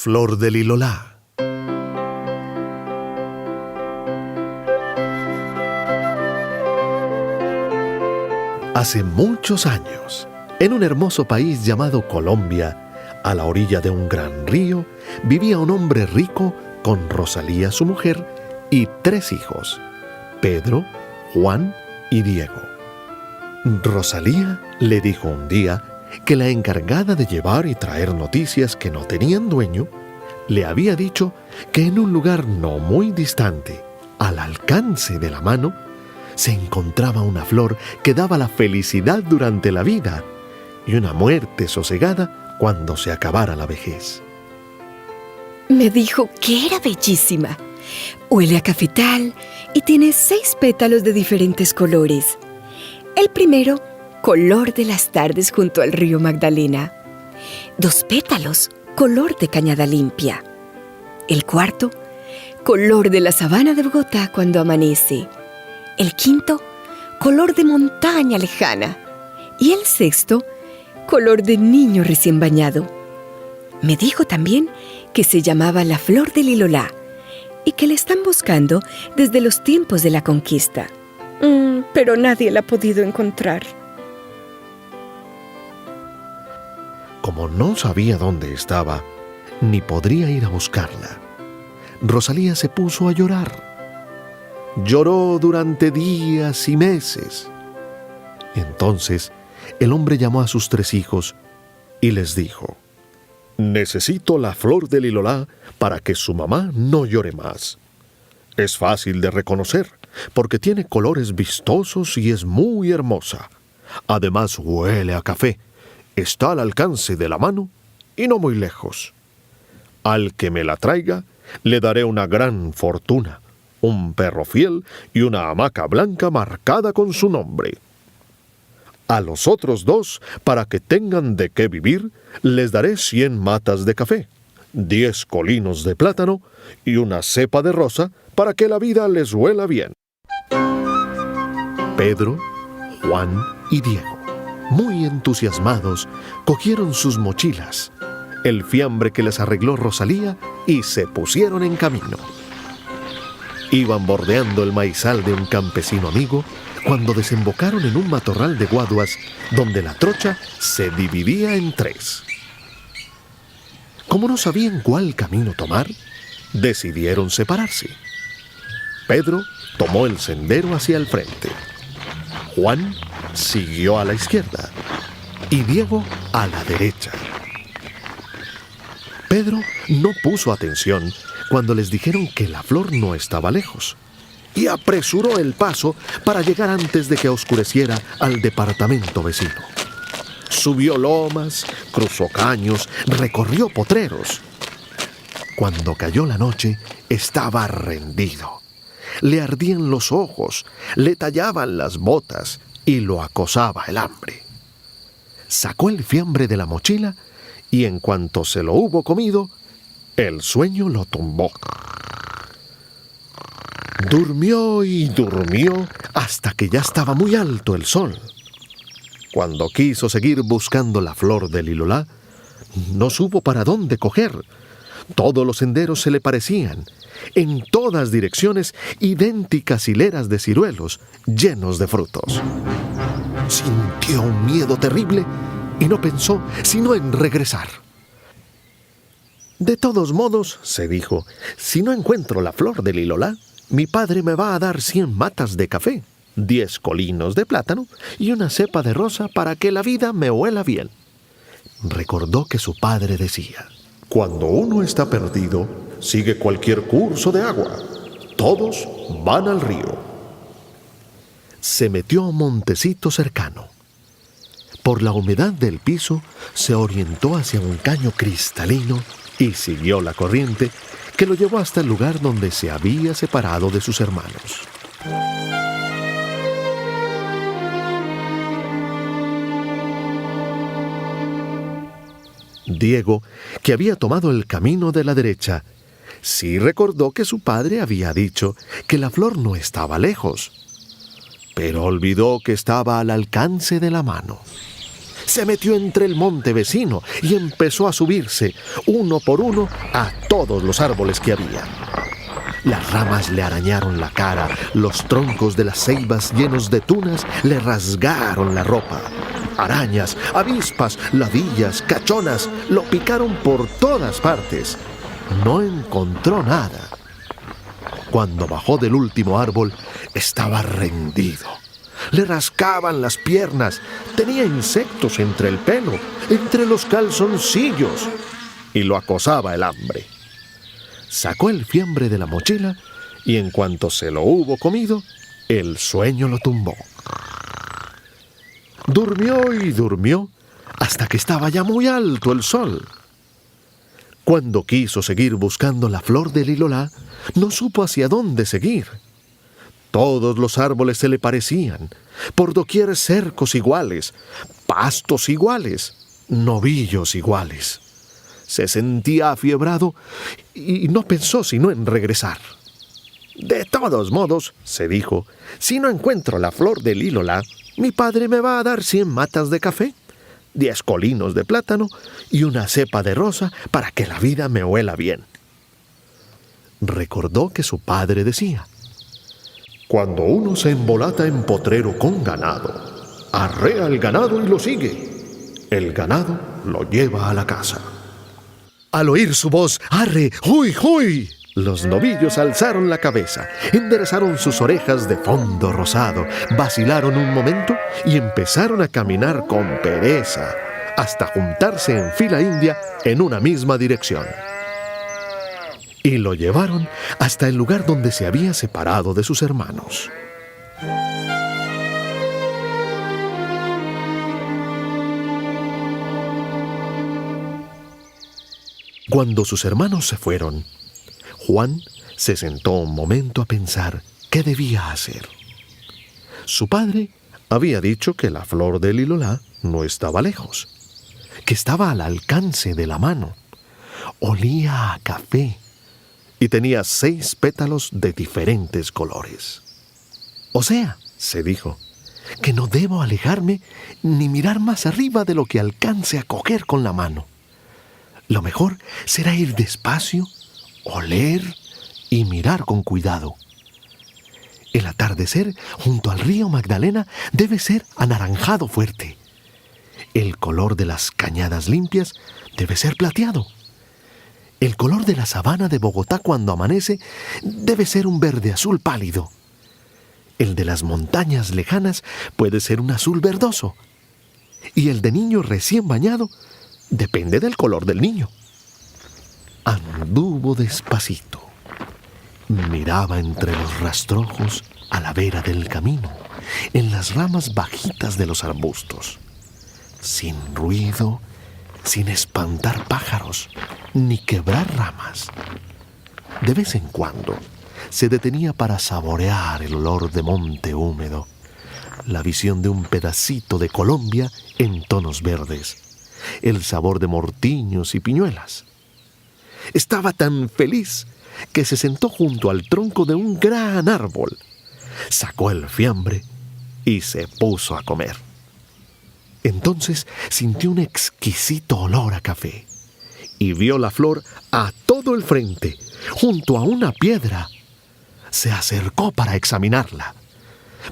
Flor de Lilolá. Hace muchos años, en un hermoso país llamado Colombia, a la orilla de un gran río, vivía un hombre rico con Rosalía, su mujer, y 3 hijos, Pedro, Juan y Diego. Rosalía le dijo un día que la encargada de llevar y traer noticias que no tenían dueño, le había dicho que en un lugar no muy distante, al alcance de la mano, se encontraba una flor que daba la felicidad durante la vida y una muerte sosegada cuando se acabara la vejez. Me dijo que era bellísima. Huele a cafetal y tiene 6 pétalos de diferentes colores. El primero, color de las tardes junto al río Magdalena. 2 pétalos, color de cañada limpia. El cuarto, color de la sabana de Bogotá cuando amanece. El quinto, color de montaña lejana. Y el sexto, color de niño recién bañado. Me dijo también que se llamaba la flor de Lilolá y que la están buscando desde los tiempos de la conquista. Pero nadie la ha podido encontrar. Como no sabía dónde estaba, ni podría ir a buscarla, Rosalía se puso a llorar. Lloró durante días y meses. Entonces, el hombre llamó a sus 3 hijos y les dijo: «Necesito la flor de Lilolá para que su mamá no llore más. Es fácil de reconocer, porque tiene colores vistosos y es muy hermosa. Además, huele a café. Está al alcance de la mano y no muy lejos. Al que me la traiga, le daré una gran fortuna, un perro fiel y una hamaca blanca marcada con su nombre. A los otros 2, para que tengan de qué vivir, les daré 100 matas de café, 10 colinos de plátano y una cepa de rosa para que la vida les huela bien». Pedro, Juan y Diego, muy entusiasmados, cogieron sus mochilas, el fiambre que les arregló Rosalía, y se pusieron en camino. Iban bordeando el maizal de un campesino amigo cuando desembocaron en un matorral de guaduas donde la trocha se dividía en 3. Como no sabían cuál camino tomar, decidieron separarse. Pedro tomó el sendero hacia el frente, Juan siguió a la izquierda y Diego a la derecha. Pedro no puso atención cuando les dijeron que la flor no estaba lejos y apresuró el paso para llegar antes de que oscureciera al departamento vecino. Subió lomas, cruzó caños, recorrió potreros. Cuando cayó la noche, estaba rendido. Le ardían los ojos, le tallaban las botas y lo acosaba el hambre. Sacó el fiambre de la mochila y en cuanto se lo hubo comido, el sueño lo tumbó. Durmió y durmió hasta que ya estaba muy alto el sol. Cuando quiso seguir buscando la flor de Lilolá, no supo para dónde coger. Todos los senderos se le parecían, en todas direcciones idénticas hileras de ciruelos llenos de frutos. Sintió un miedo terrible y no pensó sino en regresar. «De todos modos», se dijo, «si no encuentro la flor de Lilolá, mi padre me va a dar 100 matas de café, 10 colinos de plátano y una cepa de rosa para que la vida me huela bien». Recordó que su padre decía: «Cuando uno está perdido, sigue cualquier curso de agua. Todos van al río». Se metió a un montecito cercano. Por la humedad del piso, se orientó hacia un caño cristalino y siguió la corriente que lo llevó hasta el lugar donde se había separado de sus hermanos. Diego, que había tomado el camino de la derecha, sí recordó que su padre había dicho que la flor no estaba lejos, pero olvidó que estaba al alcance de la mano. Se metió entre el monte vecino y empezó a subirse, uno por uno, a todos los árboles que había. Las ramas le arañaron la cara, los troncos de las ceibas llenos de tunas le rasgaron la ropa. Arañas, avispas, ladillas, cachonas lo picaron por todas partes. No encontró nada. Cuando bajó del último árbol, estaba rendido. Le rascaban las piernas, tenía insectos entre el pelo, entre los calzoncillos, y lo acosaba el hambre. Sacó el fiambre de la mochila y en cuanto se lo hubo comido, el sueño lo tumbó. Durmió y durmió hasta que estaba ya muy alto el sol. Cuando quiso seguir buscando la flor del lilolá, no supo hacia dónde seguir. Todos los árboles se le parecían, por doquier cercos iguales, pastos iguales, novillos iguales. Se sentía afiebrado y no pensó sino en regresar. De todos modos, se dijo, si no encuentro la flor del lilolá, mi padre me va a dar 100 matas de café, 10 colinos de plátano y una cepa de rosa para que la vida me huela bien. Recordó que su padre decía: cuando uno se embolata en potrero con ganado, arrea el ganado y lo sigue. El ganado lo lleva a la casa. Al oír su voz, ¡arre! ¡Huy! ¡Huy! Los novillos alzaron la cabeza, enderezaron sus orejas de fondo rosado, vacilaron un momento y empezaron a caminar con pereza, hasta juntarse en fila india en una misma dirección. Y lo llevaron hasta el lugar donde se había separado de sus hermanos. Cuando sus hermanos se fueron, Juan se sentó un momento a pensar qué debía hacer. Su padre había dicho que la flor del lilolá no estaba lejos, que estaba al alcance de la mano. Olía a café y tenía 6 pétalos de diferentes colores. O sea, se dijo, que no debo alejarme ni mirar más arriba de lo que alcance a coger con la mano. Lo mejor será ir despacio, oler y mirar con cuidado. El atardecer junto al río Magdalena debe ser anaranjado fuerte. El color de las cañadas limpias debe ser plateado. El color de la sabana de Bogotá cuando amanece debe ser un verde azul pálido. El de las montañas lejanas puede ser un azul verdoso. Y el de niño recién bañado depende del color del niño. Anduvo despacito. Miraba entre los rastrojos a la vera del camino, en las ramas bajitas de los arbustos. Sin ruido, sin espantar pájaros, ni quebrar ramas. De vez en cuando se detenía para saborear el olor de monte húmedo, la visión de un pedacito de Colombia en tonos verdes, el sabor de mortiños y piñuelas. Estaba tan feliz que se sentó junto al tronco de un gran árbol, sacó el fiambre y se puso a comer. Entonces sintió un exquisito olor a café y vio la flor a todo el frente, junto a una piedra. Se acercó para examinarla.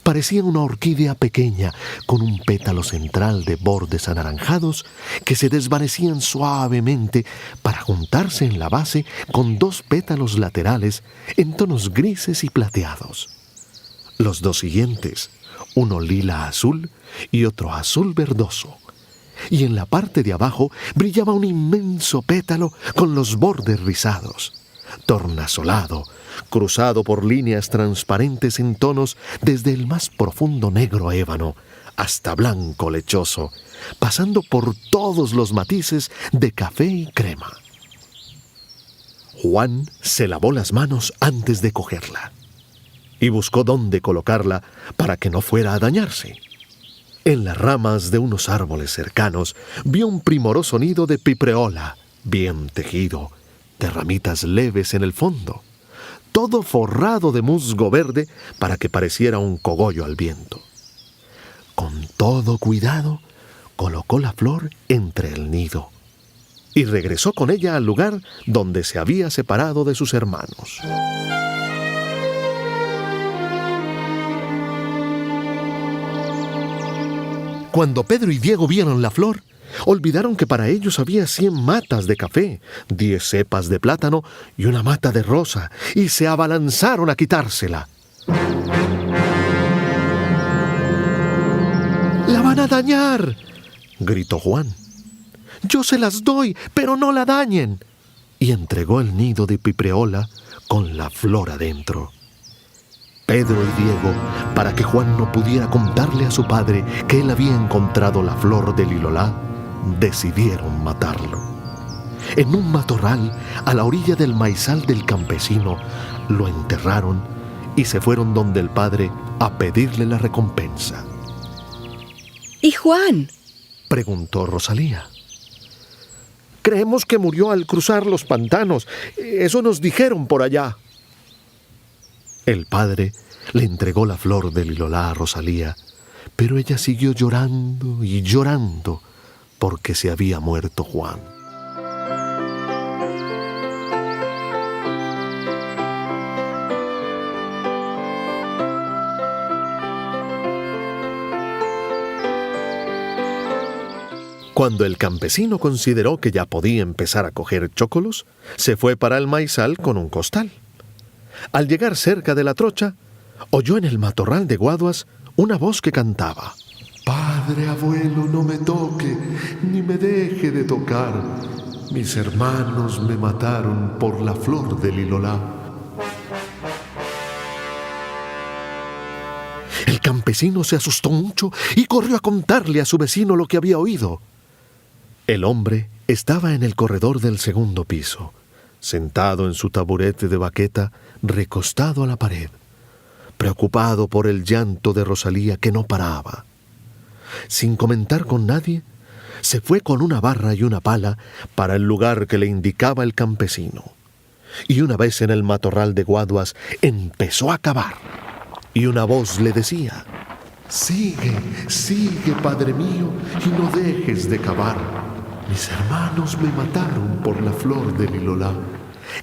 Parecía una orquídea pequeña con un pétalo central de bordes anaranjados que se desvanecían suavemente para juntarse en la base con 2 pétalos laterales en tonos grises y plateados. Los 2 siguientes, uno lila azul y otro azul verdoso. Y en la parte de abajo brillaba un inmenso pétalo con los bordes rizados, tornasolado, cruzado por líneas transparentes en tonos desde el más profundo negro ébano hasta blanco lechoso, pasando por todos los matices de café y crema. Juan se lavó las manos antes de cogerla y buscó dónde colocarla para que no fuera a dañarse. En las ramas de unos árboles cercanos vio un primoroso nido de pipreola, bien tejido, de ramitas leves en el fondo, todo forrado de musgo verde para que pareciera un cogollo al viento. Con todo cuidado, colocó la flor entre el nido y regresó con ella al lugar donde se había separado de sus hermanos. Cuando Pedro y Diego vieron la flor, olvidaron que para ellos había 100 matas de café, 10 cepas de plátano y una mata de rosa, y se abalanzaron a quitársela. ¡La van a dañar!, gritó Juan. «Yo se las doy, pero no la dañen». Y entregó el nido de pipreola con la flor adentro. Pedro y Diego, para que Juan no pudiera contarle a su padre que él había encontrado la flor del lilolá, decidieron matarlo. En un matorral, a la orilla del maizal del campesino, lo enterraron y se fueron donde el padre a pedirle la recompensa. ¿Y Juan?, preguntó Rosalía. «Creemos que murió al cruzar los pantanos. Eso nos dijeron por allá». El padre le entregó la flor del lilolá a Rosalía, pero ella siguió llorando y llorando porque se había muerto Juan. Cuando el campesino consideró que ya podía empezar a coger chócolos, se fue para el maizal con un costal. Al llegar cerca de la trocha, oyó en el matorral de guaduas una voz que cantaba: «Padre, abuelo, no me toque, ni me deje de tocar. Mis hermanos me mataron por la flor del lilolá». El campesino se asustó mucho y corrió a contarle a su vecino lo que había oído. El hombre estaba en el corredor del segundo piso, sentado en su taburete de baqueta, recostado a la pared, preocupado por el llanto de Rosalía que no paraba. Sin comentar con nadie, se fue con una barra y una pala para el lugar que le indicaba el campesino. Y una vez en el matorral de guaduas, empezó a cavar. Y una voz le decía: «Sigue, sigue, padre mío, y no dejes de cavar. Mis hermanos me mataron por la flor del lilolá».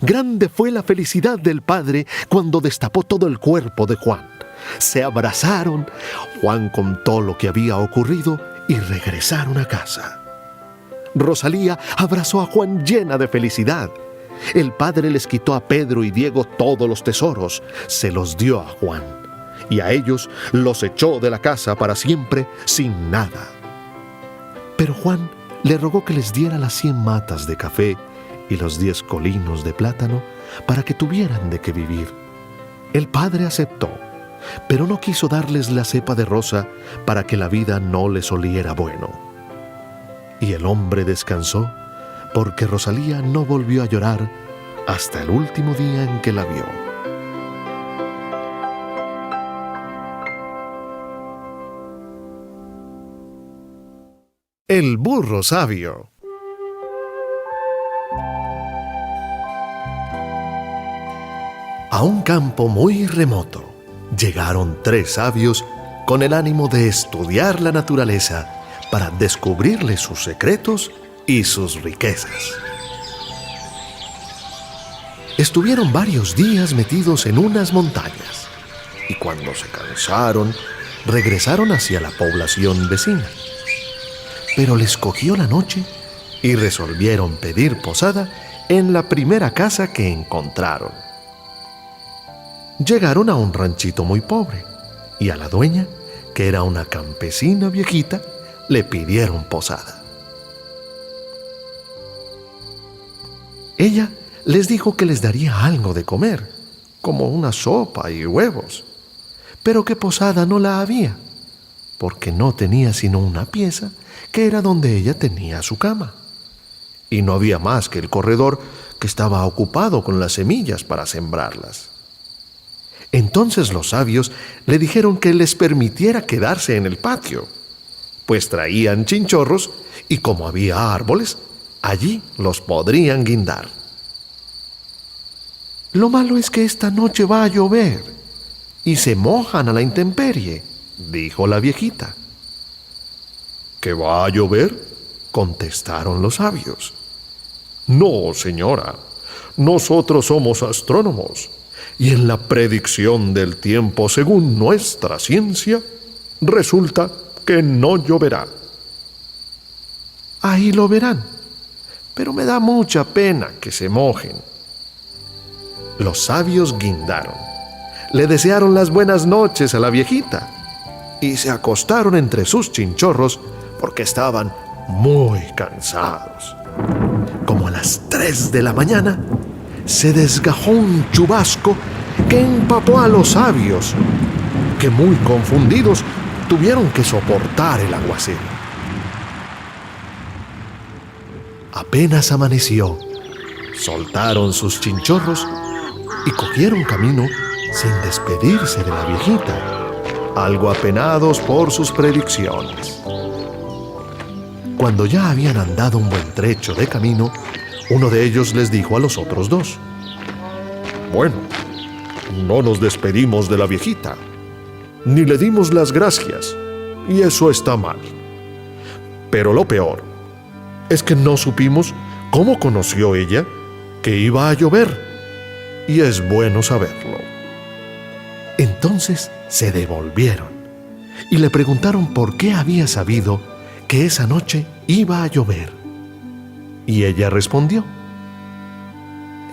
Grande fue la felicidad del padre cuando destapó todo el cuerpo de Juan. Se abrazaron, Juan contó lo que había ocurrido y regresaron a casa. Rosalía abrazó a Juan llena de felicidad. El padre les quitó a Pedro y Diego todos los tesoros, se los dio a Juan, y a ellos los echó de la casa para siempre sin nada. Pero Juan le rogó que les diera las 100 matas de café y los 10 colinos de plátano para que tuvieran de qué vivir. El padre aceptó, pero no quiso darles la cepa de rosa para que la vida no les oliera bueno. Y el hombre descansó porque Rosalía no volvió a llorar hasta el último día en que la vio. El burro sabio. A un campo muy remoto llegaron 3 sabios con el ánimo de estudiar la naturaleza para descubrirle sus secretos y sus riquezas. Estuvieron varios días metidos en unas montañas y cuando se cansaron, regresaron hacia la población vecina. Pero les cogió la noche y resolvieron pedir posada en la primera casa que encontraron. Llegaron a un ranchito muy pobre y a la dueña, que era una campesina viejita, le pidieron posada. Ella les dijo que les daría algo de comer, como una sopa y huevos, pero que posada no la había, porque no tenía sino una pieza que era donde ella tenía su cama. Y no había más que el corredor que estaba ocupado con las semillas para sembrarlas. Entonces los sabios le dijeron que les permitiera quedarse en el patio, pues traían chinchorros y como había árboles, allí los podrían guindar. «Lo malo es que esta noche va a llover y se mojan a la intemperie», dijo la viejita. que va a llover?, contestaron los sabios. No, señora, nosotros somos astrónomos, y en la predicción del tiempo, según nuestra ciencia, resulta que no lloverá. Ahí lo verán, pero me da mucha pena que se mojen. Los sabios guindaron, le desearon las buenas noches a la viejita y se acostaron entre sus chinchorros porque estaban muy cansados. Como a las 3 de la mañana, se desgajó un chubasco que empapó a los sabios, que muy confundidos tuvieron que soportar el aguacero. Apenas amaneció, soltaron sus chinchorros y cogieron camino sin despedirse de la viejita, algo apenados por sus predicciones. Cuando ya habían andado un buen trecho de camino, uno de ellos les dijo a los otros dos: bueno, no nos despedimos de la viejita, ni le dimos las gracias, y eso está mal. Pero lo peor es que no supimos cómo conoció ella que iba a llover, y es bueno saberlo. Entonces se devolvieron y le preguntaron por qué había sabido que esa noche iba a llover. Y ella respondió: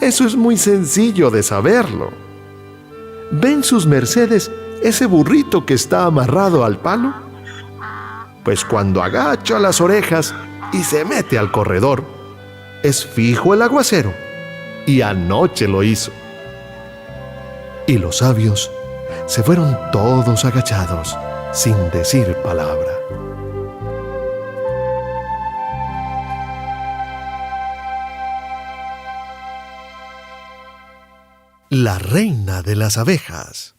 eso es muy sencillo de saberlo. ¿Ven sus mercedes ese burrito que está amarrado al palo? Pues cuando agacha las orejas y se mete al corredor, es fijo el aguacero, y anoche lo hizo. Y los sabios se fueron todos agachados, sin decir palabra. La reina de las abejas.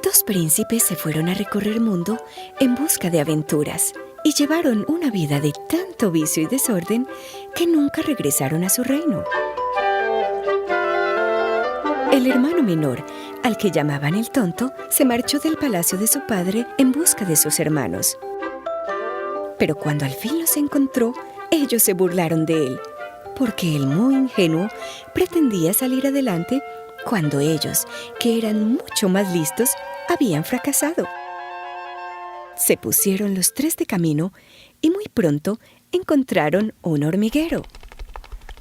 Dos príncipes se fueron a recorrer el mundo en busca de aventuras y llevaron una vida de tanto vicio y desorden que nunca regresaron a su reino. El hermano menor, al que llamaban el tonto, se marchó del palacio de su padre en busca de sus hermanos. Pero cuando al fin los encontró, ellos se burlaron de él, porque el muy ingenuo pretendía salir adelante cuando ellos, que eran mucho más listos, habían fracasado. Se pusieron los tres de camino y muy pronto encontraron un hormiguero.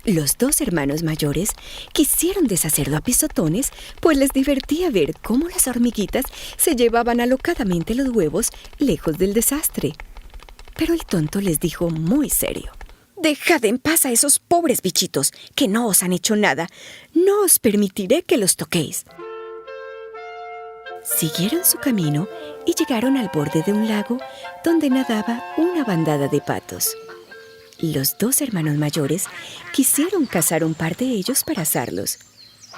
Los dos hermanos mayores quisieron deshacerlo a pisotones, pues les divertía ver cómo las hormiguitas se llevaban alocadamente los huevos lejos del desastre. Pero el tonto les dijo muy serio: «Dejad en paz a esos pobres bichitos, que no os han hecho nada. No os permitiré que los toquéis». Siguieron su camino y llegaron al borde de un lago donde nadaba una bandada de patos. Los dos hermanos mayores quisieron cazar un par de ellos para asarlos,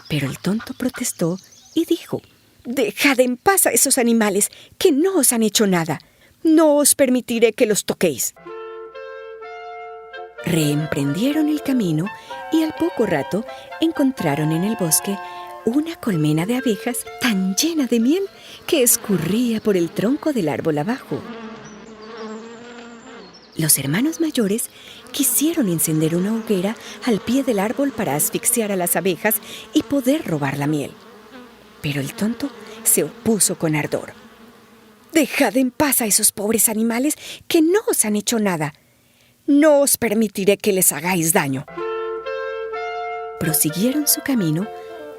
pero el tonto protestó y dijo: «Dejad en paz a esos animales, que no os han hecho nada. No os permitiré que los toquéis». Reemprendieron el camino y al poco rato encontraron en el bosque una colmena de abejas tan llena de miel que escurría por el tronco del árbol abajo. Los hermanos mayores quisieron encender una hoguera al pie del árbol para asfixiar a las abejas y poder robar la miel. Pero el tonto se opuso con ardor. «Dejad en paz a esos pobres animales, que no os han hecho nada. No os permitiré que les hagáis daño». Prosiguieron su camino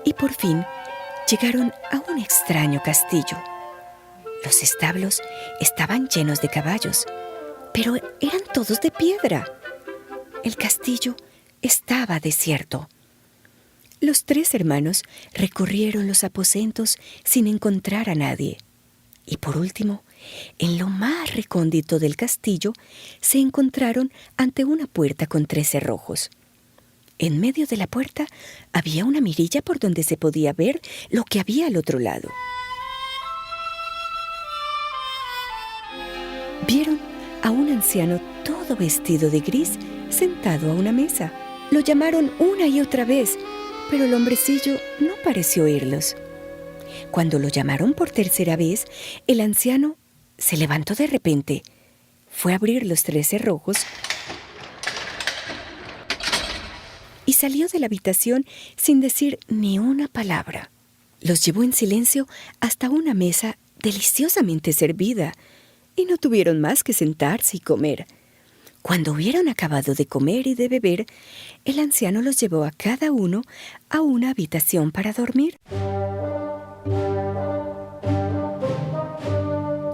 y por fin llegaron a un extraño castillo. Los establos estaban llenos de caballos, pero eran todos de piedra. El castillo estaba desierto. Los tres hermanos recorrieron los aposentos sin encontrar a nadie. Y por último, en lo más recóndito del castillo, se encontraron ante una puerta con 3 cerrojos. En medio de la puerta había una mirilla por donde se podía ver lo que había al otro lado. Vieron a un anciano todo vestido de gris sentado a una mesa. Lo llamaron una y otra vez, pero el hombrecillo no pareció oírlos. Cuando lo llamaron por tercera vez, el anciano se levantó de repente. Fue a abrir los 3 cerrojos y salió de la habitación sin decir ni una palabra. Los llevó en silencio hasta una mesa deliciosamente servida y no tuvieron más que sentarse y comer. Cuando hubieron acabado de comer y de beber, el anciano los llevó a cada uno a una habitación para dormir.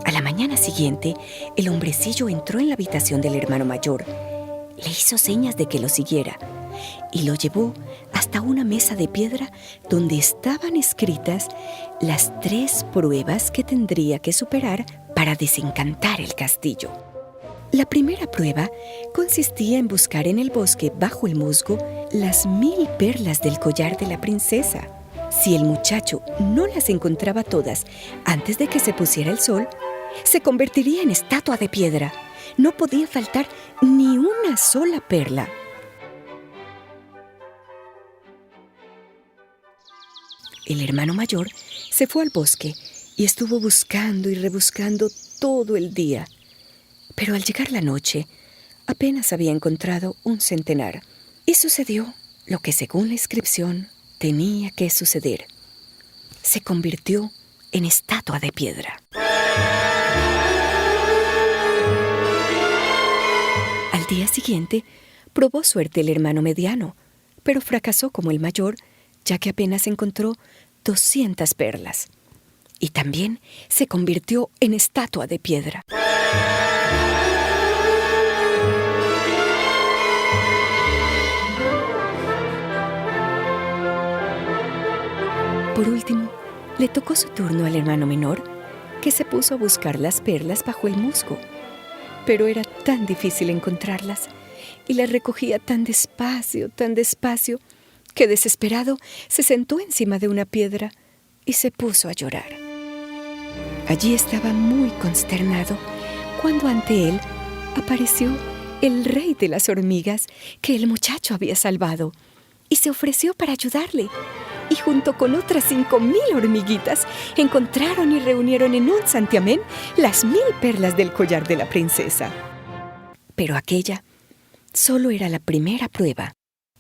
A la mañana siguiente, el hombrecillo entró en la habitación del hermano mayor. Le hizo señas de que lo siguiera y lo llevó hasta una mesa de piedra donde estaban escritas las 3 pruebas que tendría que superar para desencantar el castillo. La primera prueba consistía en buscar en el bosque bajo el musgo las 1000 perlas del collar de la princesa. Si el muchacho no las encontraba todas antes de que se pusiera el sol, se convertiría en estatua de piedra. No podía faltar ni una sola perla. El hermano mayor se fue al bosque y estuvo buscando y rebuscando todo el día. Pero al llegar la noche, apenas había encontrado un centenar. Y sucedió lo que según la inscripción tenía que suceder. Se convirtió en estatua de piedra. Al día siguiente, probó suerte el hermano mediano, pero fracasó como el mayor, ya que apenas encontró 200 perlas. Y también se convirtió en estatua de piedra. Por último, le tocó su turno al hermano menor, que se puso a buscar las perlas bajo el musgo. Pero era tan difícil encontrarlas y las recogía tan despacio, que desesperado se sentó encima de una piedra y se puso a llorar. Allí estaba muy consternado cuando ante él apareció el rey de las hormigas que el muchacho había salvado y se ofreció para ayudarle. Y junto con otras 5000 hormiguitas encontraron y reunieron en un santiamén las 1000 perlas del collar de la princesa. Pero aquella solo era la primera prueba.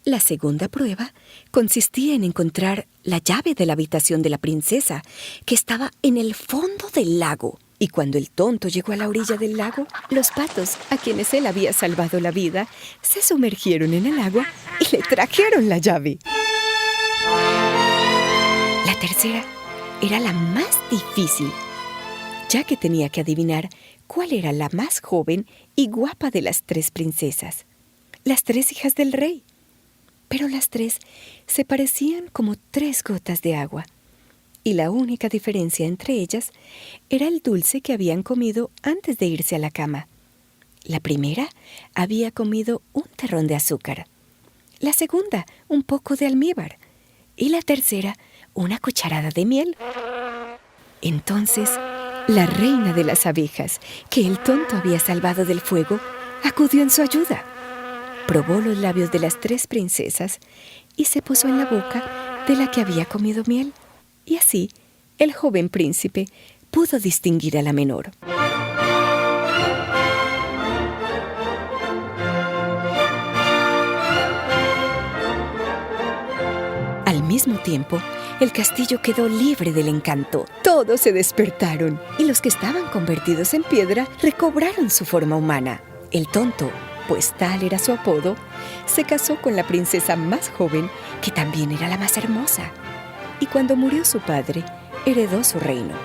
La segunda prueba consistía en encontrar la llave de la habitación de la princesa, que estaba en el fondo del lago. Y cuando el tonto llegó a la orilla del lago, los patos, a quienes él había salvado la vida, se sumergieron en el agua y le trajeron la llave. La tercera era la más difícil, ya que tenía que adivinar cuál era la más joven y guapa de las 3 princesas, las 3 hijas del rey. Pero las 3 se parecían como 3 gotas de agua, y la única diferencia entre ellas era el dulce que habían comido antes de irse a la cama. La primera había comido un terrón de azúcar, la segunda un poco de almíbar, y la tercera una cucharada de miel. Entonces, la reina de las abejas, que el tonto había salvado del fuego, acudió en su ayuda. Probó los labios de las 3 princesas y se puso en la boca de la que había comido miel. Y así, el joven príncipe pudo distinguir a la menor. Al mismo tiempo, el castillo quedó libre del encanto. Todos se despertaron y los que estaban convertidos en piedra recobraron su forma humana. El tonto, pues tal era su apodo, se casó con la princesa más joven, que también era la más hermosa. Y cuando murió su padre, heredó su reino.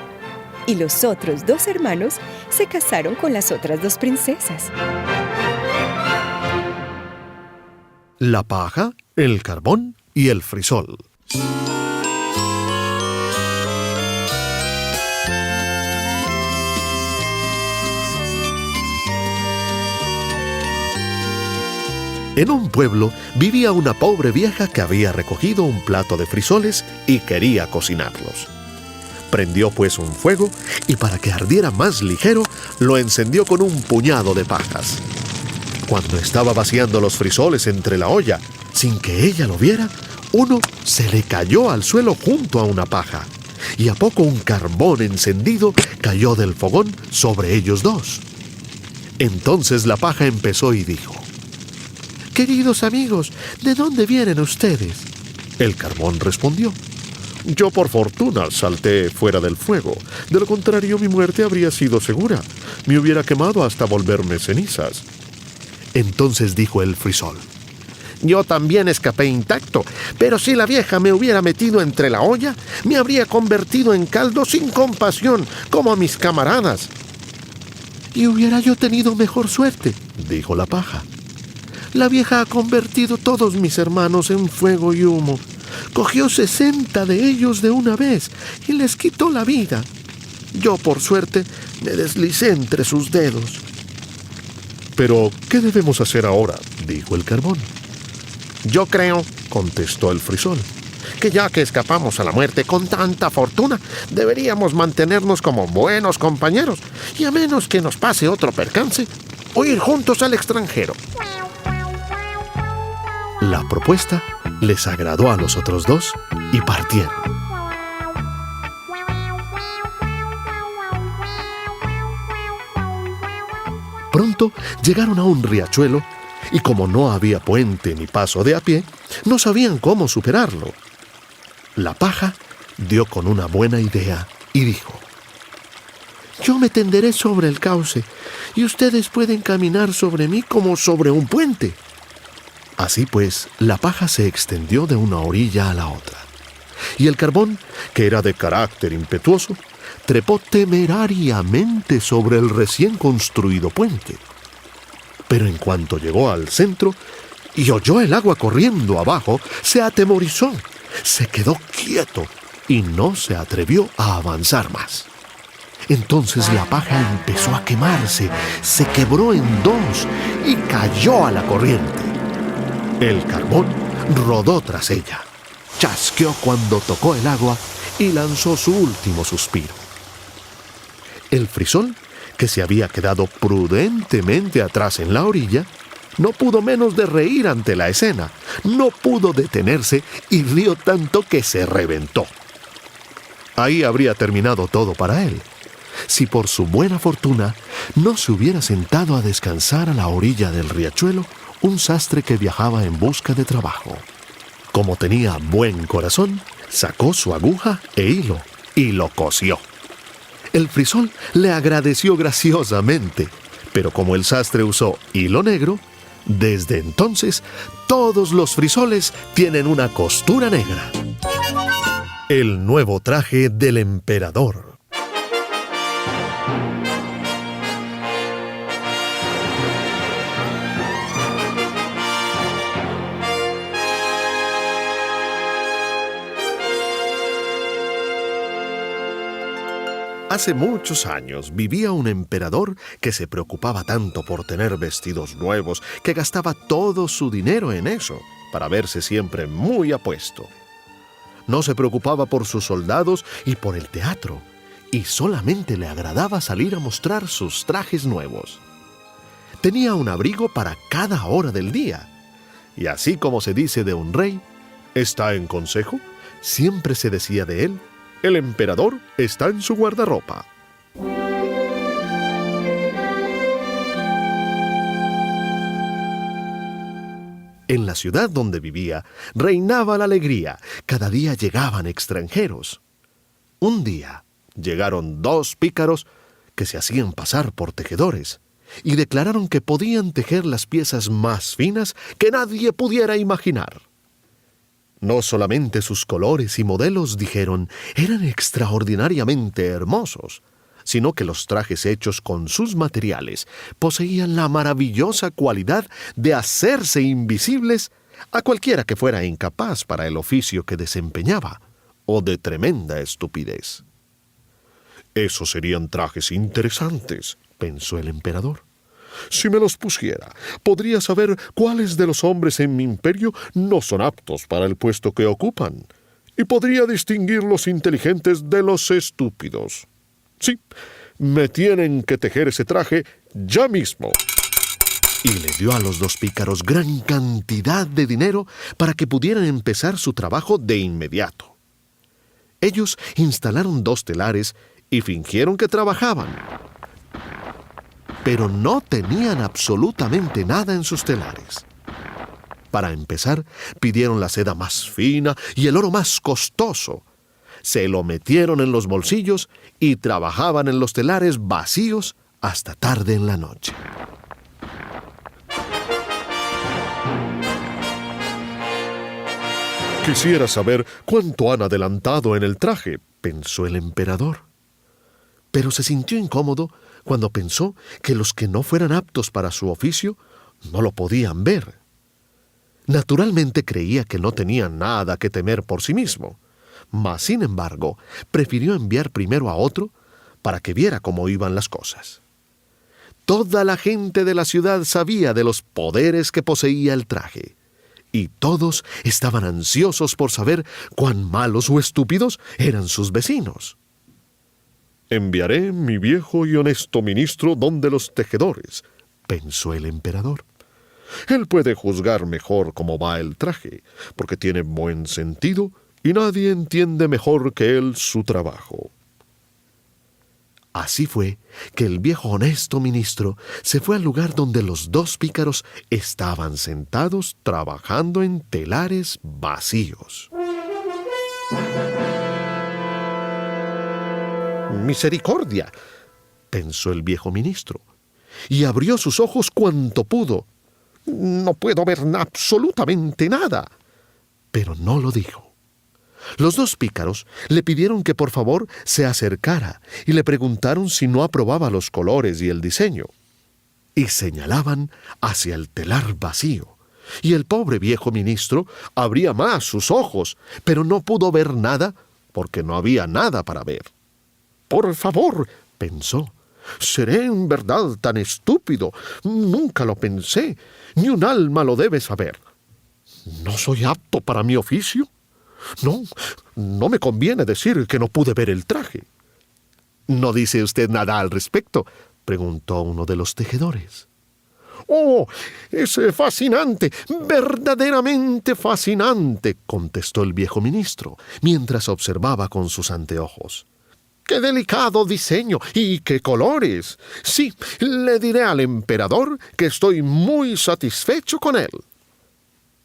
Y los otros 2 hermanos se casaron con las otras 2 princesas. La paja, el carbón y el frisol. En un pueblo vivía una pobre vieja que había recogido un plato de frisoles y quería cocinarlos. Prendió pues un fuego y para que ardiera más ligero, lo encendió con un puñado de pajas. Cuando estaba vaciando los frisoles entre la olla, sin que ella lo viera, uno se le cayó al suelo junto a una paja. y a poco un carbón encendido cayó del fogón sobre ellos dos. Entonces la paja empezó y dijo: «Queridos amigos, ¿de dónde vienen ustedes?». El carbón respondió: «Yo por fortuna salté fuera del fuego. De lo contrario, mi muerte habría sido segura. Me hubiera quemado hasta volverme cenizas». Entonces dijo el frisol: «Yo también escapé intacto, pero si la vieja me hubiera metido entre la olla, me habría convertido en caldo sin compasión, como a mis camaradas». «Y hubiera yo tenido mejor suerte», dijo la paja. «La vieja ha convertido todos mis hermanos en fuego y humo. Cogió 60 de ellos de una vez y les quitó la vida. Yo, por suerte, me deslicé entre sus dedos». «¿Pero qué debemos hacer ahora?», dijo el carbón. «Yo creo», contestó el frisol, «que ya que escapamos a la muerte con tanta fortuna, deberíamos mantenernos como buenos compañeros y a menos que nos pase otro percance, huir juntos al extranjero». La propuesta les agradó a los otros dos y partieron. Pronto llegaron a un riachuelo y como no había puente ni paso de a pie, no sabían cómo superarlo. La paja dio con una buena idea y dijo: «Yo me tenderé sobre el cauce y ustedes pueden caminar sobre mí como sobre un puente». Así pues, la paja se extendió de una orilla a la otra, y el carbón, que era de carácter impetuoso, trepó temerariamente sobre el recién construido puente. Pero en cuanto llegó al centro y oyó el agua corriendo abajo, se atemorizó, se quedó quieto y no se atrevió a avanzar más. Entonces la paja empezó a quemarse, se quebró en dos y cayó a la corriente. El carbón rodó tras ella, chasqueó cuando tocó el agua y lanzó su último suspiro. El frisol, que se había quedado prudentemente atrás en la orilla, no pudo menos de reír ante la escena. No pudo detenerse y rió tanto que se reventó. Ahí habría terminado todo para él, si por su buena fortuna no se hubiera sentado a descansar a la orilla del riachuelo un sastre que viajaba en busca de trabajo. Como tenía buen corazón, sacó su aguja e hilo y lo cosió. El frisol le agradeció graciosamente, pero como el sastre usó hilo negro, desde entonces todos los frisoles tienen una costura negra. El nuevo traje del emperador. Hace muchos años vivía un emperador que se preocupaba tanto por tener vestidos nuevos que gastaba todo su dinero en eso, para verse siempre muy apuesto. No se preocupaba por sus soldados y por el teatro, y solamente le agradaba salir a mostrar sus trajes nuevos. Tenía un abrigo para cada hora del día, y así como se dice de un rey, «está en consejo», siempre se decía de él, «el emperador está en su guardarropa». En la ciudad donde vivía, reinaba la alegría. Cada día llegaban extranjeros. Un día llegaron 2 pícaros que se hacían pasar por tejedores y declararon que podían tejer las piezas más finas que nadie pudiera imaginar. No solamente sus colores y modelos, dijeron, eran extraordinariamente hermosos, sino que los trajes hechos con sus materiales poseían la maravillosa cualidad de hacerse invisibles a cualquiera que fuera incapaz para el oficio que desempeñaba, o de tremenda estupidez. «Esos serían trajes interesantes», pensó el emperador. «Si me los pusiera, podría saber cuáles de los hombres en mi imperio no son aptos para el puesto que ocupan, y podría distinguir los inteligentes de los estúpidos. Sí, me tienen que tejer ese traje ya mismo». Y le dio a los 2 pícaros gran cantidad de dinero para que pudieran empezar su trabajo de inmediato. Ellos instalaron 2 telares y fingieron que trabajaban. Pero no tenían absolutamente nada en sus telares. Para empezar, pidieron la seda más fina y el oro más costoso. Se lo metieron en los bolsillos y trabajaban en los telares vacíos hasta tarde en la noche. Quisiera saber cuánto han adelantado en el traje, pensó el emperador. Pero se sintió incómodo cuando pensó que los que no fueran aptos para su oficio no lo podían ver. Naturalmente creía que no tenía nada que temer por sí mismo, mas sin embargo prefirió enviar primero a otro para que viera cómo iban las cosas. Toda la gente de la ciudad sabía de los poderes que poseía el traje, y todos estaban ansiosos por saber cuán malos o estúpidos eran sus vecinos. «Enviaré mi viejo y honesto ministro donde los tejedores», pensó el emperador. «Él puede juzgar mejor cómo va el traje, porque tiene buen sentido y nadie entiende mejor que él su trabajo». Así fue que el viejo honesto ministro se fue al lugar donde los 2 pícaros estaban sentados trabajando en telares vacíos. «Misericordia», pensó el viejo ministro, y abrió sus ojos cuanto pudo. «No puedo ver absolutamente nada». Pero no lo dijo. Los 2 pícaros le pidieron que por favor se acercara y le preguntaron si no aprobaba los colores y el diseño. Y señalaban hacia el telar vacío. Y el pobre viejo ministro abría más sus ojos, pero no pudo ver nada porque no había nada para ver. «Por favor», pensó, «seré en verdad tan estúpido. Nunca lo pensé. Ni un alma lo debe saber. ¿No soy apto para mi oficio? No me conviene decir que no pude ver el traje». «¿No dice usted nada al respecto?», preguntó uno de los tejedores. «Oh, es fascinante, verdaderamente fascinante», contestó el viejo ministro, mientras observaba con sus anteojos. «¡Qué delicado diseño y qué colores! Sí, le diré al emperador que estoy muy satisfecho con él».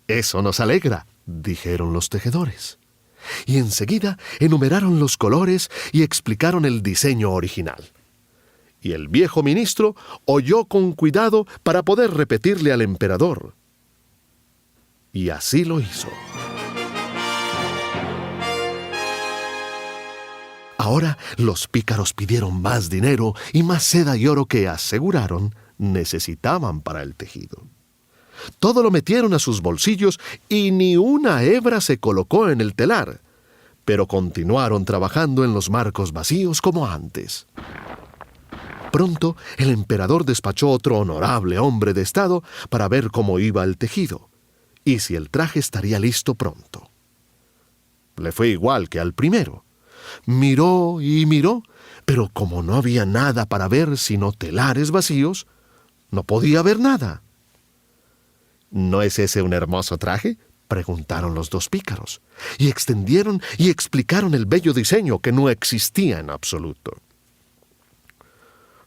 «Eso nos alegra», dijeron los tejedores. Y enseguida enumeraron los colores y explicaron el diseño original. Y el viejo ministro oyó con cuidado para poder repetirle al emperador. Y así lo hizo. Ahora los pícaros pidieron más dinero y más seda y oro que aseguraron necesitaban para el tejido. Todo lo metieron a sus bolsillos y ni una hebra se colocó en el telar, pero continuaron trabajando en los marcos vacíos como antes. Pronto el emperador despachó otro honorable hombre de estado para ver cómo iba el tejido y si el traje estaría listo pronto. Le fue igual que al primero. Miró y miró, pero como no había nada para ver sino telares vacíos, no podía ver nada. «¿No es ese un hermoso traje?», preguntaron los 2 pícaros, y extendieron y explicaron el bello diseño que no existía en absoluto.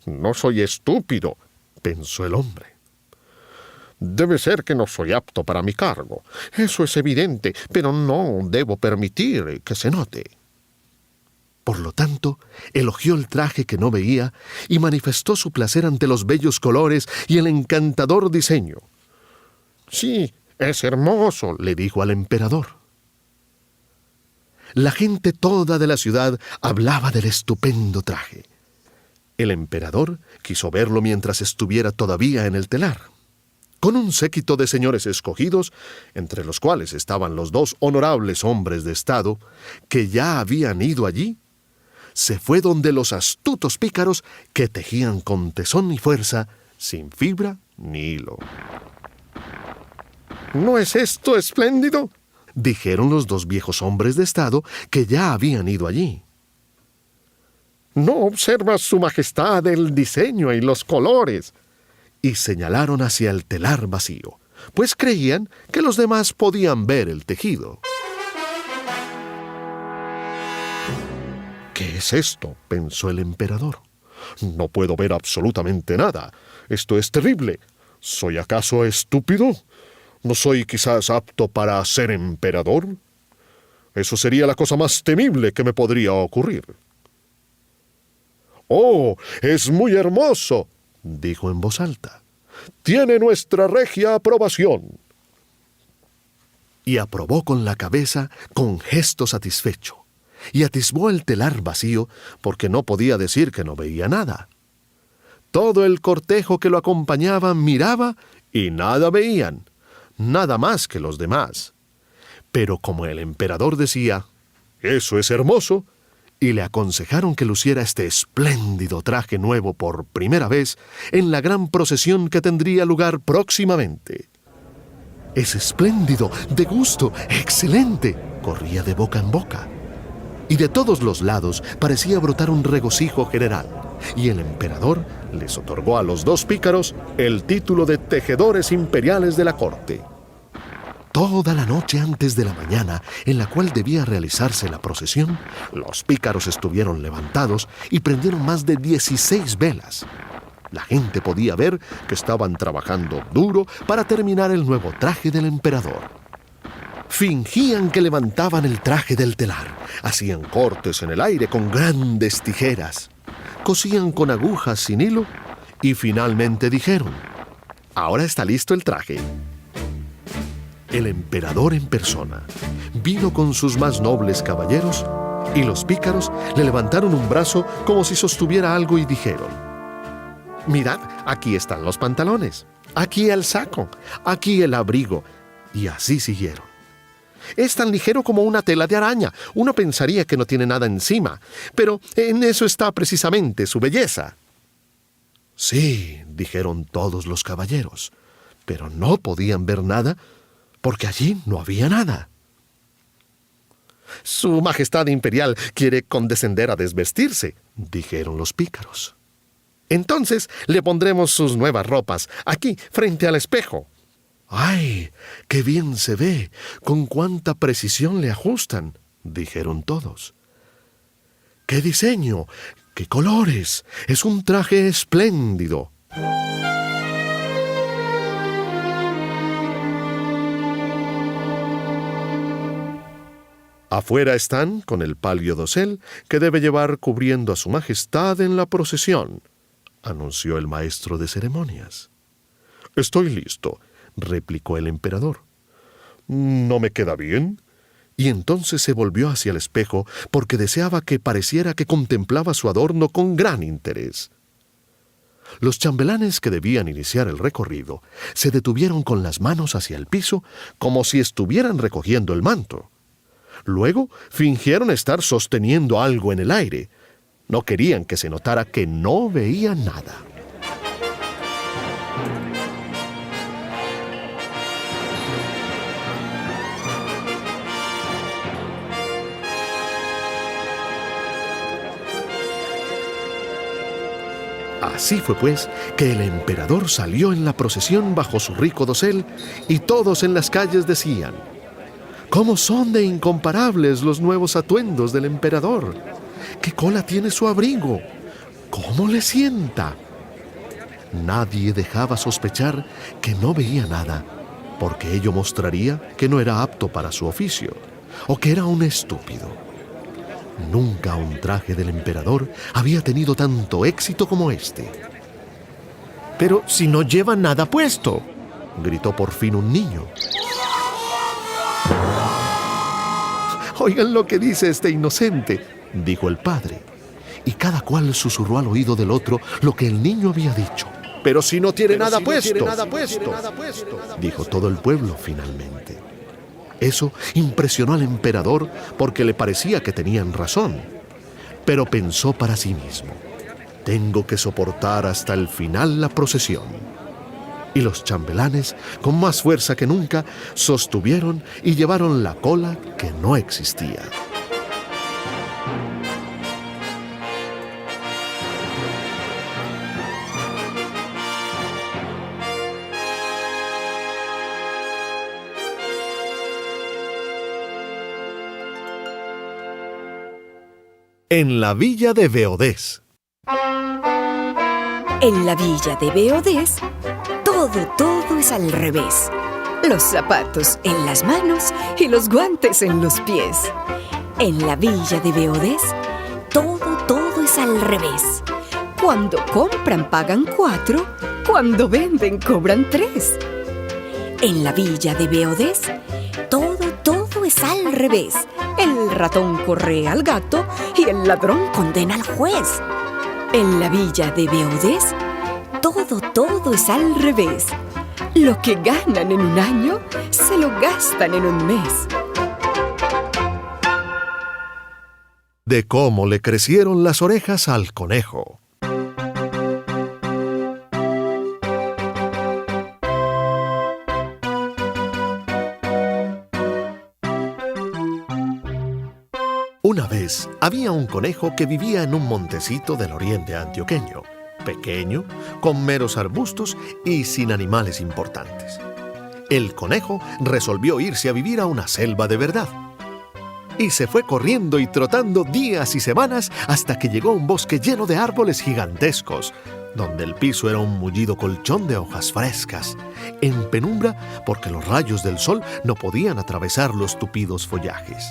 «No soy estúpido», pensó el hombre. «Debe ser que no soy apto para mi cargo. Eso es evidente, pero no debo permitir que se note». Por lo tanto, elogió el traje que no veía y manifestó su placer ante los bellos colores y el encantador diseño. «Sí, es hermoso», le dijo al emperador. La gente toda de la ciudad hablaba del estupendo traje. El emperador quiso verlo mientras estuviera todavía en el telar. Con un séquito de señores escogidos, entre los cuales estaban los 2 honorables hombres de estado, que ya habían ido allí, se fue donde los astutos pícaros que tejían con tesón y fuerza, sin fibra ni hilo. «¿No es esto espléndido?», dijeron los 2 viejos hombres de estado que ya habían ido allí. «¿No observa su majestad el diseño y los colores?», y señalaron hacia el telar vacío, pues creían que los demás podían ver el tejido. ¿Qué es esto?, pensó el emperador. No puedo ver absolutamente nada. Esto es terrible. ¿Soy acaso estúpido? ¿No soy quizás apto para ser emperador? Eso sería la cosa más temible que me podría ocurrir. «¡Oh, es muy hermoso!», dijo en voz alta. «Tiene nuestra regia aprobación». Y aprobó con la cabeza con gesto satisfecho, y atisbó el telar vacío porque no podía decir que no veía nada. Todo el cortejo que lo acompañaba miraba y nada veían, nada más que los demás. Pero como el emperador decía, «Eso es hermoso», y le aconsejaron que luciera este espléndido traje nuevo por primera vez en la gran procesión que tendría lugar próximamente. «Es espléndido, de gusto, excelente», corría de boca en boca. Y de todos los lados parecía brotar un regocijo general, y el emperador les otorgó a los dos pícaros el título de tejedores imperiales de la corte. Toda la noche antes de la mañana en la cual debía realizarse la procesión, los pícaros estuvieron levantados y prendieron más de 16 velas. La gente podía ver que estaban trabajando duro para terminar el nuevo traje del emperador. Fingían que levantaban el traje del telar, hacían cortes en el aire con grandes tijeras, cosían con agujas sin hilo y finalmente dijeron: «Ahora está listo el traje». El emperador en persona vino con sus más nobles caballeros y los pícaros le levantaron un brazo como si sostuviera algo y dijeron: «Mirad, aquí están los pantalones, aquí el saco, aquí el abrigo». Y así siguieron. «Es tan ligero como una tela de araña. Uno pensaría que no tiene nada encima, pero en eso está precisamente su belleza». «Sí», dijeron todos los caballeros, pero no podían ver nada porque allí no había nada. «Su Majestad Imperial quiere condescender a desvestirse», dijeron los pícaros. «Entonces le pondremos sus nuevas ropas, aquí, frente al espejo». «¡Ay, qué bien se ve! ¡Con cuánta precisión le ajustan!», dijeron todos. «¡Qué diseño! ¡Qué colores! ¡Es un traje espléndido!». «Afuera están con el palio dosel que debe llevar cubriendo a su majestad en la procesión», anunció el maestro de ceremonias. «Estoy listo», replicó el emperador. «¿No me queda bien?». Y entonces se volvió hacia el espejo porque deseaba que pareciera que contemplaba su adorno con gran interés. Los chambelanes que debían iniciar el recorrido se detuvieron con las manos hacia el piso como si estuvieran recogiendo el manto. Luego fingieron estar sosteniendo algo en el aire. No querían que se notara que no veían nada. Así fue pues que el emperador salió en la procesión bajo su rico dosel y todos en las calles decían: «¿Cómo son de incomparables los nuevos atuendos del emperador? ¿Qué cola tiene su abrigo? ¿Cómo le sienta?». Nadie dejaba sospechar que no veía nada, porque ello mostraría que no era apto para su oficio, o que era un estúpido. Nunca un traje del emperador había tenido tanto éxito como este. «Pero si no lleva nada puesto», gritó por fin un niño. «Oigan lo que dice este inocente», dijo el padre, y cada cual susurró al oído del otro lo que el niño había dicho. «Pero si no tiene nada puesto», dijo todo el pueblo finalmente. Eso impresionó al emperador porque le parecía que tenían razón, pero pensó para sí mismo: «Tengo que soportar hasta el final la procesión». Y los chambelanes, con más fuerza que nunca, sostuvieron y llevaron la cola que no existía. En la villa de Beodés. En la villa de Beodés, todo es al revés. Los zapatos en las manos y los guantes en los pies. En la villa de Beodés, todo es al revés. Cuando compran pagan 4, cuando venden cobran 3. En la villa de Beodés, todo es al revés. El ratón corre al gato y el ladrón condena al juez. En la villa de Beodés, todo es al revés. Lo que ganan en un año, se lo gastan en un mes. De cómo le crecieron las orejas al conejo. Una vez había un conejo que vivía en un montecito del oriente antioqueño, pequeño, con meros arbustos y sin animales importantes. El conejo resolvió irse a vivir a una selva de verdad. Y se fue corriendo y trotando días y semanas hasta que llegó a un bosque lleno de árboles gigantescos, donde el piso era un mullido colchón de hojas frescas, en penumbra porque los rayos del sol no podían atravesar los tupidos follajes.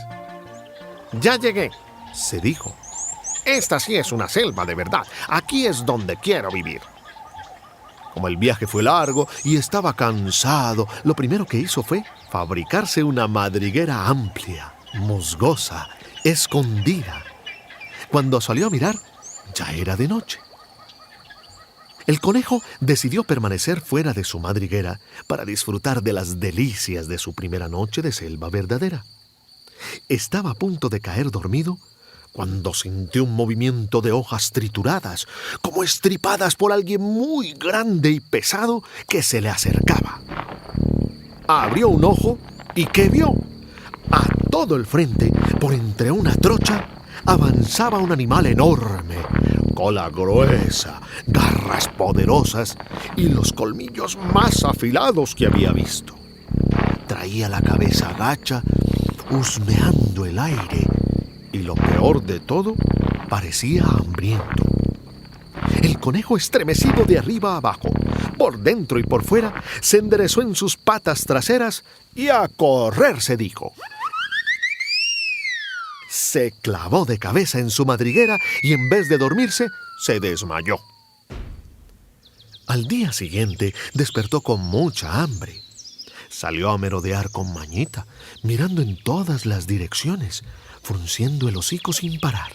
«Ya llegué», se dijo. «Esta sí es una selva de verdad. Aquí es donde quiero vivir». Como el viaje fue largo y estaba cansado, lo primero que hizo fue fabricarse una madriguera amplia, musgosa, escondida. Cuando salió a mirar, ya era de noche. El conejo decidió permanecer fuera de su madriguera para disfrutar de las delicias de su primera noche de selva verdadera. Estaba a punto de caer dormido cuando sintió un movimiento de hojas trituradas, como estripadas por alguien muy grande y pesado que se le acercaba. Abrió un ojo y ¿qué vio? A todo el frente, por entre una trocha, avanzaba un animal enorme, cola gruesa, garras poderosas y los colmillos más afilados que había visto. Traía la cabeza gacha, husmeando el aire, y lo peor de todo, parecía hambriento. El conejo, estremecido de arriba a abajo, por dentro y por fuera, se enderezó en sus patas traseras y a correr se dijo. Se clavó de cabeza en su madriguera y en vez de dormirse, se desmayó. Al día siguiente despertó con mucha hambre. Salió a merodear con mañita, mirando en todas las direcciones, frunciendo el hocico sin parar.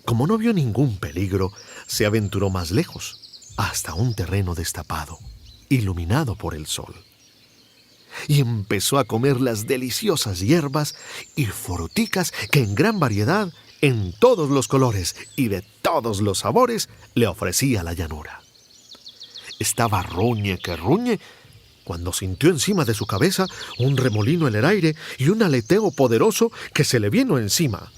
Como no vio ningún peligro, se aventuró más lejos, hasta un terreno destapado, iluminado por el sol. Y empezó a comer las deliciosas hierbas y fruticas que en gran variedad, en todos los colores y de todos los sabores, le ofrecía la llanura. Estaba ruñe que ruñe cuando sintió encima de su cabeza un remolino en el aire y un aleteo poderoso que se le vino encima.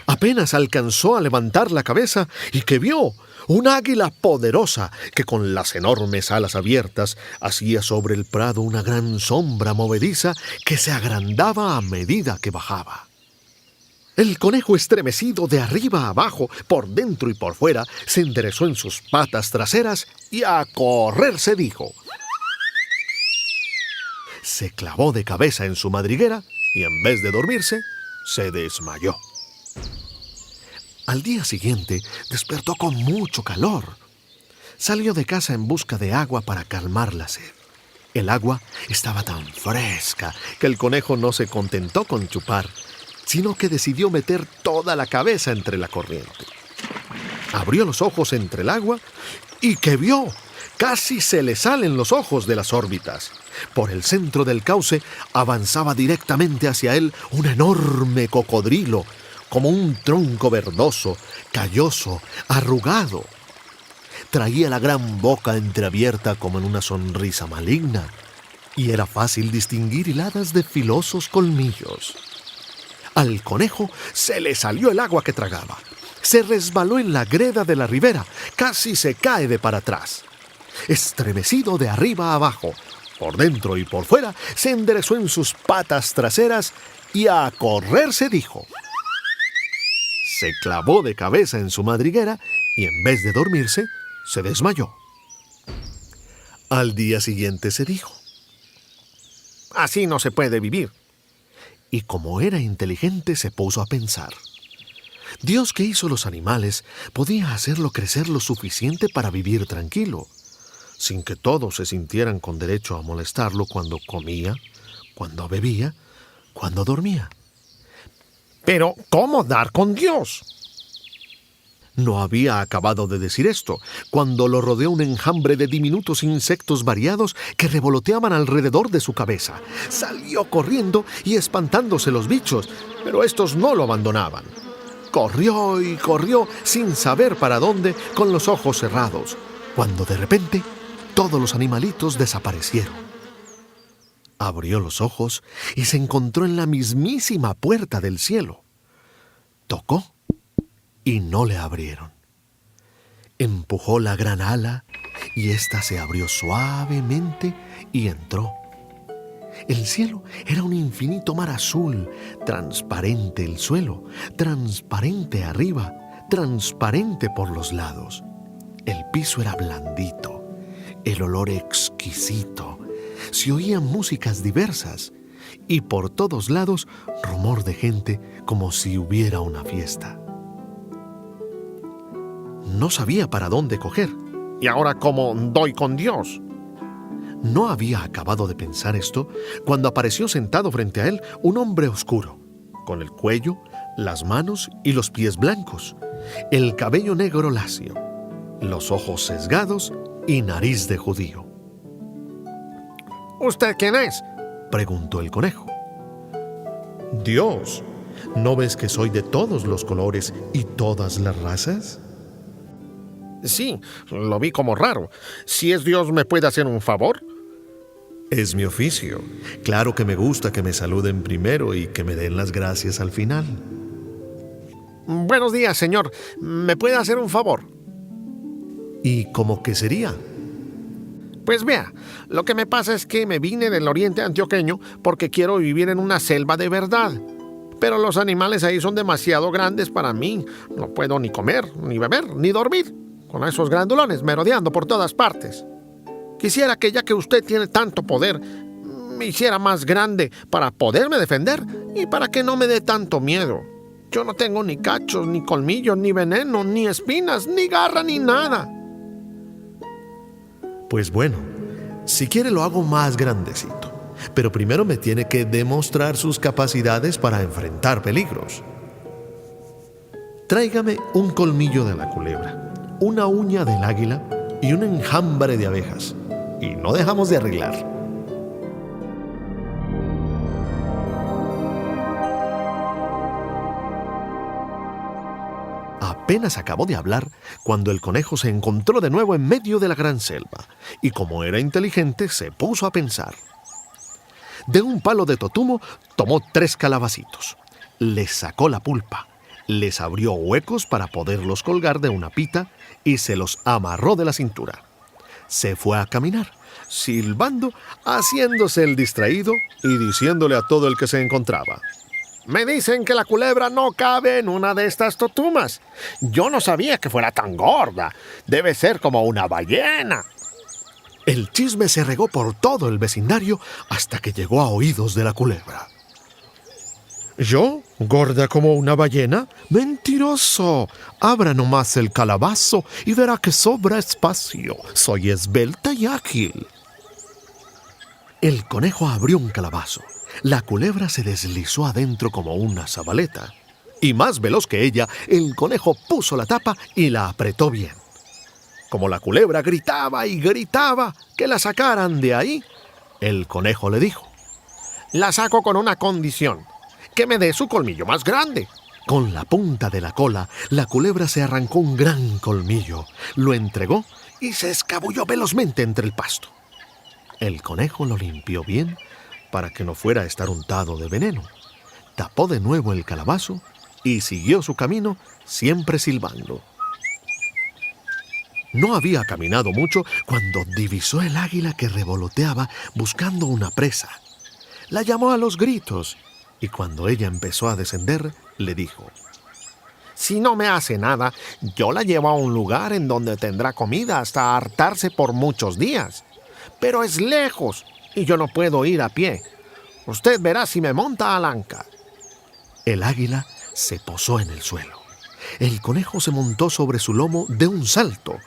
Apenas alcanzó a levantar la cabeza y que vio un águila poderosa que con las enormes alas abiertas hacía sobre el prado una gran sombra movediza que se agrandaba a medida que bajaba. El conejo, estremecido de arriba a abajo, por dentro y por fuera, se enderezó en sus patas traseras y a correr se dijo. Se clavó de cabeza en su madriguera y en vez de dormirse, se desmayó. Al día siguiente despertó con mucho calor. Salió de casa en busca de agua para calmar la sed. El agua estaba tan fresca que el conejo no se contentó con chupar, sino que decidió meter toda la cabeza entre la corriente. Abrió los ojos entre el agua y ¿qué vio? Casi se le salen los ojos de las órbitas. Por el centro del cauce avanzaba directamente hacia él un enorme cocodrilo, como un tronco verdoso, calloso, arrugado. Traía la gran boca entreabierta como en una sonrisa maligna, y era fácil distinguir hiladas de filosos colmillos. Al conejo se le salió el agua que tragaba. Se resbaló en la greda de la ribera, casi se cae de para atrás. Estremecido de arriba a abajo, por dentro y por fuera, se enderezó en sus patas traseras y a correr se dijo. se clavó de cabeza en su madriguera y en vez de dormirse, se desmayó. Al día siguiente se dijo: Así no se puede vivir. y como era inteligente se puso a pensar. Dios que hizo los animales podía hacerlo crecer lo suficiente para vivir tranquilo, sin que todos se sintieran con derecho a molestarlo cuando comía, cuando bebía, cuando dormía. Pero, ¿cómo dar con Dios? No había acabado de decir esto cuando lo rodeó un enjambre de diminutos insectos variados que revoloteaban alrededor de su cabeza. Salió corriendo y espantándose los bichos, pero estos no lo abandonaban. Corrió y corrió sin saber para dónde, con los ojos cerrados, cuando de repente todos los animalitos desaparecieron. Abrió los ojos y se encontró en la mismísima puerta del cielo. Tocó y no le abrieron. Empujó la gran ala y ésta se abrió suavemente y entró. El cielo era un infinito mar azul, transparente el suelo, transparente arriba, transparente por los lados. El piso era blandito, el olor exquisito. Se oían músicas diversas y por todos lados rumor de gente como si hubiera una fiesta. No sabía para dónde coger. ¿Y ahora cómo doy con Dios? No había acabado de pensar esto cuando apareció sentado frente a él un hombre oscuro, con el cuello, las manos y los pies blancos, el cabello negro lacio, los ojos sesgados y nariz de judío. ¿Usted quién es? Preguntó el conejo. Dios, ¿no ves que soy de todos los colores y todas las razas? Sí, lo vi como raro. Si es Dios, ¿me puede hacer un favor? Es mi oficio. Claro que me gusta que me saluden primero y que me den las gracias al final. Buenos días, señor. ¿Me puede hacer un favor? ¿Y cómo que sería? Pues vea, lo que me pasa es que me vine del oriente antioqueño porque quiero vivir en una selva de verdad. Pero los animales ahí son demasiado grandes para mí. No puedo ni comer, ni beber, ni dormir, con esos grandulones merodeando por todas partes. Quisiera que, ya que usted tiene tanto poder, me hiciera más grande para poderme defender y para que no me dé tanto miedo. Yo no tengo ni cachos, ni colmillos, ni veneno, ni espinas, ni garra, ni nada. Pues bueno, si quiere lo hago más grandecito, pero primero me tiene que demostrar sus capacidades para enfrentar peligros. Tráigame un colmillo de la culebra, una uña del águila y un enjambre de abejas. Y no dejamos de arreglar. Apenas acabó de hablar cuando el conejo se encontró de nuevo en medio de la gran selva y como era inteligente se puso a pensar. De un palo de totumo tomó 3 calabacitos, les sacó la pulpa, les abrió huecos para poderlos colgar de una pita y se los amarró de la cintura. Se fue a caminar, silbando, haciéndose el distraído y diciéndole a todo el que se encontraba: Me dicen que la culebra no cabe en una de estas totumas. Yo no sabía que fuera tan gorda. Debe ser como una ballena. El chisme se regó por todo el vecindario hasta que llegó a oídos de la culebra. ¿Yo? ¿Gorda como una ballena? ¡Mentiroso! Abra nomás el calabazo y verá que sobra espacio. Soy esbelta y ágil. El conejo abrió un calabazo. La culebra se deslizó adentro como una zabaleta. Y más veloz que ella, el conejo puso la tapa y la apretó bien. Como la culebra gritaba y gritaba que la sacaran de ahí, el conejo le dijo: La saco con una condición, que me dé su colmillo más grande. Con la punta de la cola, la culebra se arrancó un gran colmillo, lo entregó y se escabulló velozmente entre el pasto. El conejo lo limpió bien para que no fuera a estar untado de veneno. Tapó de nuevo el calabazo y siguió su camino, siempre silbando. No había caminado mucho cuando divisó el águila que revoloteaba buscando una presa. La llamó a los gritos y cuando ella empezó a descender, le dijo: Si no me hace nada, yo la llevo a un lugar en donde tendrá comida hasta hartarse por muchos días. Pero es lejos y yo no puedo ir a pie. Usted verá si me monta al anca. El águila se posó en el suelo. El conejo se montó sobre su lomo de un salto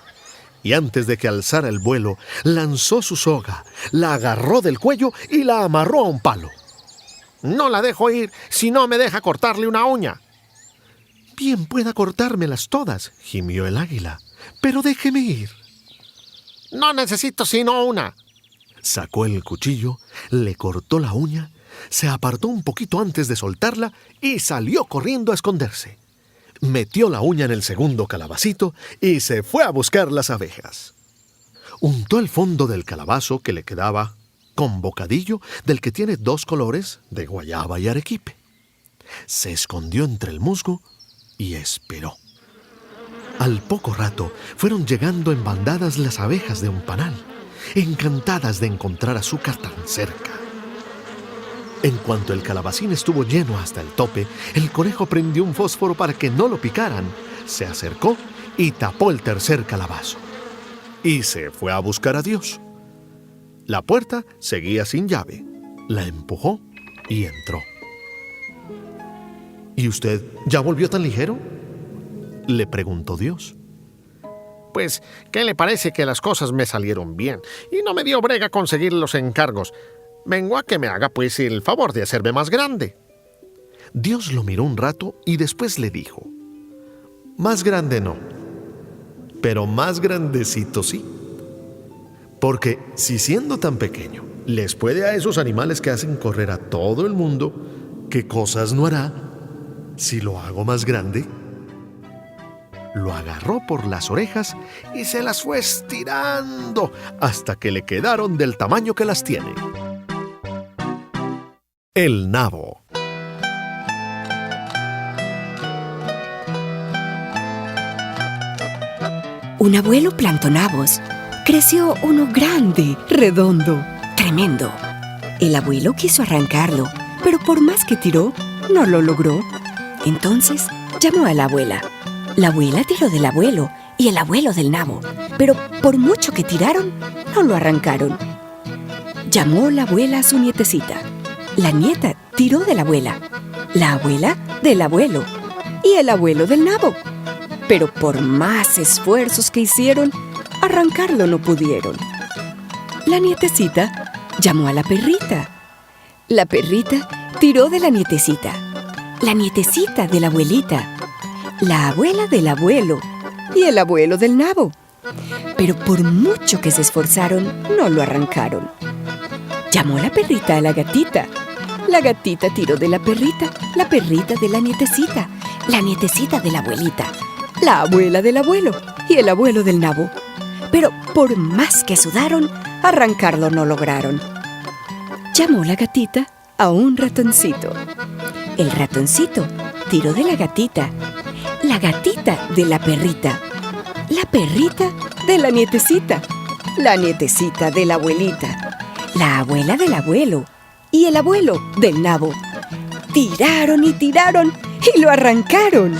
y antes de que alzara el vuelo, lanzó su soga, la agarró del cuello y la amarró a un palo. No la dejo ir si no me deja cortarle una uña. Bien pueda cortármelas todas, gimió el águila, pero déjeme ir. No necesito sino una. Sacó el cuchillo, le cortó la uña, se apartó un poquito antes de soltarla y salió corriendo a esconderse. Metió la uña en el segundo calabacito y se fue a buscar las abejas. Untó el fondo del calabazo que le quedaba con bocadillo del que tiene 2 colores de guayaba y arequipe. Se escondió entre el musgo y esperó. Al poco rato fueron llegando en bandadas las abejas de un panal, encantadas de encontrar azúcar tan cerca. En cuanto el calabacín estuvo lleno hasta el tope, el conejo prendió un fósforo para que no lo picaran, se acercó y tapó el tercer calabazo. Y se fue a buscar a Dios. La puerta seguía sin llave. La empujó y entró. ¿Y usted ya volvió tan ligero?, le preguntó Dios. Pues, ¿qué le parece que las cosas me salieron bien? Y no me dio brega conseguir los encargos. Vengo a que me haga, pues, el favor de hacerme más grande. Dios lo miró un rato y después le dijo: más grande no, pero más grandecito sí. Porque si siendo tan pequeño les puede a esos animales que hacen correr a todo el mundo, ¿qué cosas no hará si lo hago más grande? Lo agarró por las orejas y se las fue estirando hasta que le quedaron del tamaño que las tiene. El nabo. Un abuelo plantó nabos. Creció uno grande, redondo, tremendo. El abuelo quiso arrancarlo, pero por más que tiró, no lo logró. Entonces llamó a la abuela. La abuela tiró del abuelo y el abuelo del nabo, pero por mucho que tiraron, no lo arrancaron. Llamó la abuela a su nietecita. La nieta tiró de la abuela del abuelo y el abuelo del nabo. Pero por más esfuerzos que hicieron, arrancarlo no pudieron. La nietecita llamó a la perrita. La perrita tiró de la nietecita de la abuelita, la abuela del abuelo y el abuelo del nabo. Pero por mucho que se esforzaron, no lo arrancaron. Llamó la perrita a la gatita. La gatita tiró de la perrita de la nietecita de la abuelita, la abuela del abuelo y el abuelo del nabo. Pero por más que sudaron, arrancarlo no lograron. Llamó la gatita a un ratoncito. El ratoncito tiró de la gatita de la perrita de la nietecita de la abuelita, la abuela del abuelo y el abuelo del nabo. Tiraron y tiraron y lo arrancaron.